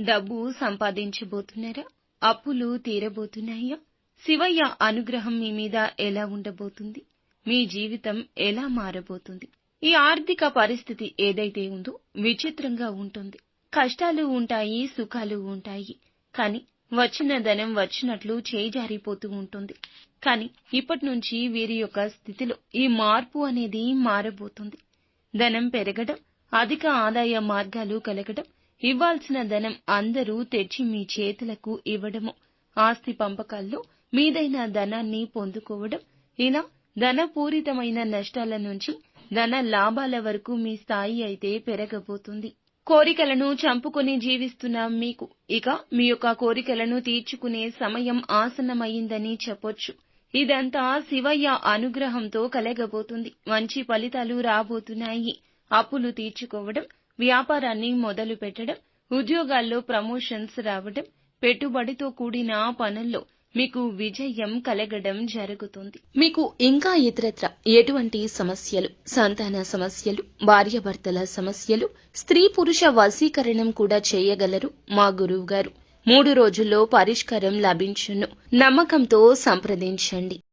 డబ్బు సంపాదించబోతున్నారా? అప్పులు తీరబోతున్నాయా? శివయ్య అనుగ్రహం మీ మీద ఎలా ఉండబోతుంది? మీ జీవితం ఎలా మారబోతుంది? ఈ ఆర్థిక పరిస్థితి ఏదైతే ఉందో విచిత్రంగా ఉంటుంది. కష్టాలు ఉంటాయి, సుఖాలు ఉంటాయి. కానీ వచ్చిన ధనం వచ్చినట్లు చేజారిపోతూ ఉంటుంది. కానీ ఇప్పటి నుంచి వీరి యొక్క స్థితిలో ఈ మార్పు అనేది మారబోతుంది. ధనం పెరగడం, అధిక ఆదాయ మార్గాలు కలగడం, ఇవ్వాల్సిన ధనం అందరూ తెచ్చి మీ చేతులకు ఇవ్వడము, ఆస్తి పంపకాల్లో మీదైన ధనాన్ని పొందుకోవడం, ఇలా ధనపూరితమైన నష్టాల నుంచి ధన లాభాల వరకు మీ స్థాయి అయితే పెరగబోతుంది. కోరికలను చంపుకొని జీవిస్తున్న మీకు ఇక మీ యొక్క కోరికలను తీర్చుకునే సమయం ఆసన్నమైందని చెప్పొచ్చు. ఇదంతా శివయ్య అనుగ్రహంతో కలగబోతుంది. మంచి ఫలితాలు రాబోతున్నాయి. అప్పులు తీర్చుకోవడం, వ్యాపారాన్ని మొదలు పెట్టడం, ఉద్యోగాల్లో ప్రమోషన్స్ రావడం, పెట్టుబడితో కూడిన పనుల్లో మీకు విజయం కలగడం జరుగుతుంది. మీకు ఇంకా ఇతరత్ర ఎటువంటి సమస్యలు, సంతాన సమస్యలు, భార్యాభర్తల సమస్యలు, స్త్రీ పురుష వశీకరణం కూడా చేయగలరు మా గురువు గారు. 3 రోజుల్లో పరిష్కారం లభించును. నమ్మకంతో సంప్రదించండి.